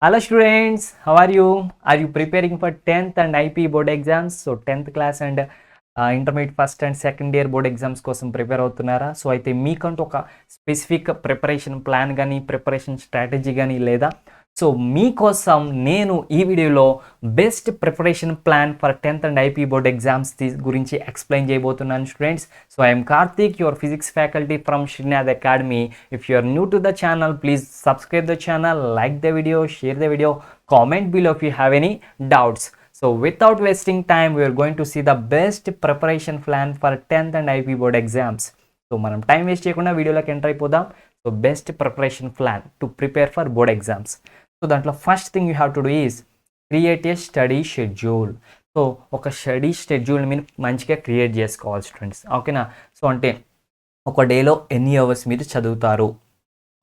Hello students, how are you? Are you preparing for 10th and IP board exams? So 10th class and intermediate first and second year board exams కోసం prepare అవుతున్నారా? So అయితే మీకంటూ ఒక specific preparation plan కానీ preparation strategy కానీ లేదా? So మీకోసం నేను ఈ వీడియోలో best preparation plan for 10th and IP board exams గురించి ఎక్స్ప్లెయిన్ చేయబోతున్నాను students. So I'm Karthik, your physics faculty from Srinath academy. If you are new to the channel, please subscribe the channel, like the video, share the video, comment below if you have any doubts. So without wasting time, we are going to see the best preparation plan for 10th and IP board exams. So మనం time waste చేయకుండా వీడియోలోకి enter అయిపోదాం. So best preparation plan to prepare for board exams. So దాంట్లో first thing you have to do is create a study schedule. So ఒక study schedule మీరు మంచిగా create చేసుకోవాలి students, ఓకేనా? సో అంటే ఒక డేలో ఎన్ని అవర్స్ మీరు చదువుతారు,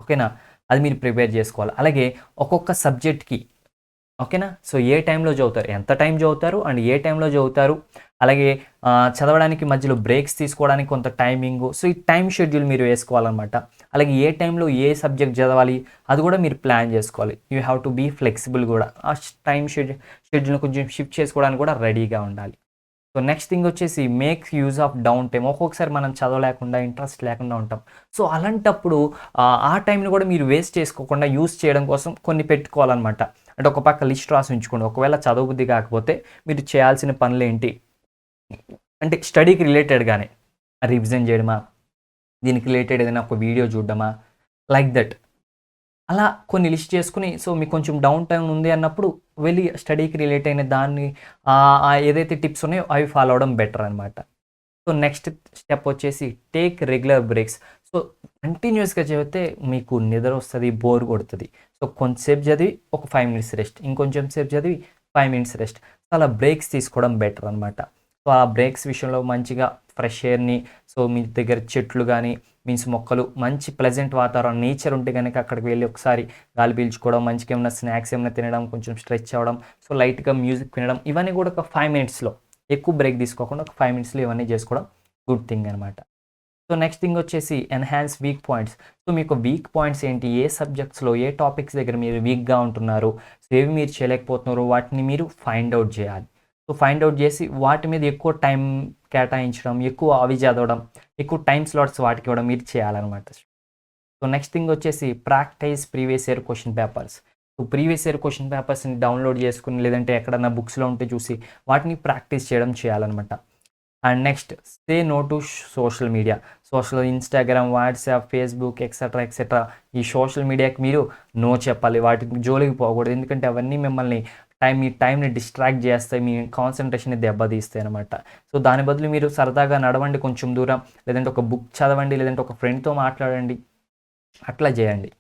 ఓకేనా, అది మీరు ప్రిపేర్ చేసుకోవాలి. అలాగే ఒక్కొక్క సబ్జెక్ట్కి, ఓకేనా, సో ఏ టైంలో చదువుతారు, ఎంత టైం చదువుతారు అండ్ ఏ టైంలో చదువుతారు, అలాగే చదవడానికి మధ్యలో బ్రేక్స్ తీసుకోవడానికి కొంత టైమింగు. సో ఈ టైం షెడ్యూల్ మీరు వేసుకోవాలన్నమాట. అలాగే ఏ టైంలో ఏ సబ్జెక్ట్ చదవాలి అది కూడా మీరు ప్లాన్ చేసుకోవాలి. You have to be flexible కూడా. ఆ టైం షెడ్యూల్ని కొంచెం షిఫ్ట్ చేసుకోవడానికి కూడా రెడీగా ఉండాలి. సో నెక్స్ట్ థింగ్ వచ్చేసి make use of down time. ఒక్కొక్కసారి మనం చదవలేకుండా ఇంట్రెస్ట్ లేకుండా ఉంటాం. సో అలాంటప్పుడు ఆ టైంని కూడా మీరు వేస్ట్ చేసుకోకుండా యూజ్ చేయడం కోసం కొన్ని పెట్టుకోవాలన్నమాట. అంటే ఒక పక్క లిస్ట్ రాసి ఉంచుకోండి. ఒకవేళ చదవబుద్ధి కాకపోతే మీరు చేయాల్సిన పనులు ఏంటి అంటే స్టడీకి రిలేటెడ్గానే రివిజన్ చేయడమా, దీనికి రిలేటెడ్ ఏదైనా ఒక వీడియో చూడడమా, లైక్ దట్ అలా కొన్ని లిస్ట్ చేసుకుని, సో మీకు కొంచెం డౌన్ టైం ఉంది అన్నప్పుడు వెళ్ళి స్టడీకి రిలేట్ అయిన దాన్ని ఏదైతే టిప్స్ ఉన్నాయో అవి ఫాలో అవడం బెటర్ అనమాట. సో నెక్స్ట్ స్టెప్ వచ్చేసి టేక్ రెగ్యులర్ బ్రేక్స్. సో కంటిన్యూస్గా చదివితే మీకు నిద్ర వస్తుంది, బోర్ కొడుతుంది. సో కొంచెంసేపు చదివి ఒక 5 minutes రెస్ట్, ఇంకొంచెం సేపు చదివి 5 minutes రెస్ట్. సో అలా బ్రేక్స్ తీసుకోవడం బెటర్ అనమాట. సో ఆ బ్రేక్స్ విషయంలో మంచిగా ఫ్రెష్ ఎయిర్ని, సో మీ దగ్గర చెట్లు కానీ మీన్స్ మొక్కలు, మంచి ప్లెజెంట్ వాతావరణం, నేచర్ ఉంటే కనుక అక్కడికి వెళ్ళి ఒకసారి గాలి పీల్చుకోవడం, మంచిగా ఏమైనా స్నాక్స్ ఏమైనా తినడం, కొంచెం స్ట్రెచ్ అవ్వడం, సో లైట్గా మ్యూజిక్ వినడం, ఇవన్నీ కూడా ఒక 5 minutesలో, ఎక్కువ బ్రేక్ తీసుకోకుండా ఒక 5 minutesలో ఇవన్నీ చేసుకోవడం గుడ్ థింగ్ అనమాట. సో నెక్స్ట్ థింగ్ వచ్చేసి ఎన్హాన్స్ వీక్ పాయింట్స్. సో మీకు వీక్ పాయింట్స్ ఏంటి, ఏ సబ్జెక్ట్స్లో ఏ టాపిక్స్ దగ్గర మీరు వీక్గా ఉంటున్నారు, సో ఏవి మీరు చేయలేకపోతున్నారు, వాటిని మీరు ఫైండ్ అవుట్ చేయాలి. సో ఫైండ్ అవుట్ చేసి వాటి మీద ఎక్కువ టైం కేటాయించడం, ఎక్కువ అవి చదవడం, ఎక్కువ టైం స్లాట్స్ వాటికి ఇవ్వడం మీరు చేయాలన్నమాట. సో నెక్స్ట్ థింగ్ వచ్చేసి practice previous year question papers. So previous year question పేపర్స్ని డౌన్లోడ్ చేసుకుని లేదంటే ఎక్కడన్నా బుక్స్లో ఉంటే చూసి వాటిని ప్రాక్టీస్ చేయడం చేయాలన్నమాట. And next say no to social media. Instagram, WhatsApp, Facebook etcetera ఈ సోషల్ మీడియాకి మీరు నో చెప్పాలి, వాటికి జోలికి పోకూడదు. ఎందుకంటే అవన్నీ మిమ్మల్ని మీ టైంని డిస్ట్రాక్ట్ చేస్తాయి, మీ కాన్సన్ట్రేషన్ని దెబ్బతీస్తాయి అనమాట. సో దాని బదులు మీరు సరదాగా నడవండి కొంచెం దూరం, లేదంటే ఒక బుక్ చదవండి, లేదంటే ఒక ఫ్రెండ్తో మాట్లాడండి, అట్లా చేయండి.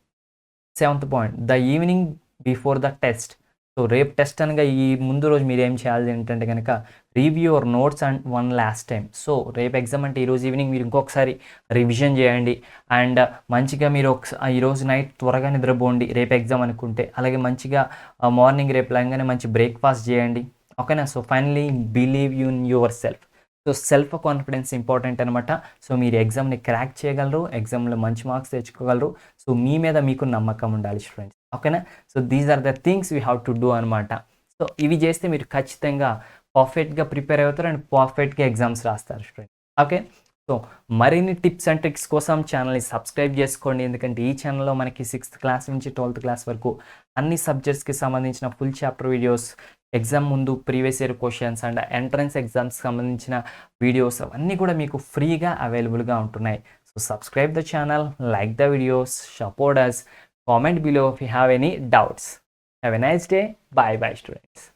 7th point the evening before the test. So రేపు టెస్ట్ అనగా ఈ ముందు రోజు మీరు ఏం చేయాలి ఏంటంటే కనుక review your notes and one last time. So రేపు ఎగ్జామ్ అంటే ఈరోజు ఈవినింగ్ మీరు ఇంకొకసారి రివిజన్ చేయండి అండ్ మంచిగా మీరు ఈరోజు నైట్ త్వరగా నిద్రపోండి రేపు ఎగ్జామ్ అనుకుంటే. అలాగే మంచిగా మార్నింగ్ రేపు లాగానే మంచి బ్రేక్ఫాస్ట్ చేయండి, ఓకేనా? So finally believe in your self. So self confidence important అనమాట. సో మీరు ఎగ్జామ్ని క్రాక్ చేయగలరు, ఎగ్జామ్లో మంచి మార్క్స్ తెచ్చుకోగలరు. సో మీ మీద మీకు నమ్మకం ఉండాలి స్టూడెంట్స్, ఓకేనా? So these are the things we have to do అనమాట. సో ఇవి చేస్తే మీరు ఖచ్చితంగా పర్ఫెక్ట్గా ప్రిపేర్ అవుతారు అండ్ పర్ఫెక్ట్గా ఎగ్జామ్స్ రాస్తారు స్టూడెంట్స్, ఓకే? సో మరిన్ని టిప్స్ అండ్ ట్రిక్స్ కోసం ఛానల్ని సబ్స్క్రైబ్ చేసుకోండి. ఎందుకంటే ఈ ఛానల్లో మనకి 6th క్లాస్ నుంచి 12th క్లాస్ వరకు అన్ని సబ్జెక్ట్స్కి సంబంధించిన ఫుల్ చాప్టర్ వీడియోస్, ఎగ్జామ్ ముందు previous year questions and entrance ఎగ్జామ్స్కి సంబంధించిన వీడియోస్ అవన్నీ కూడా మీకు ఫ్రీగా అవైలబుల్గా ఉంటున్నాయి. So subscribe the channel, like the videos, support us, comment below if you have any doubts. Have a nice day. Bye bye students.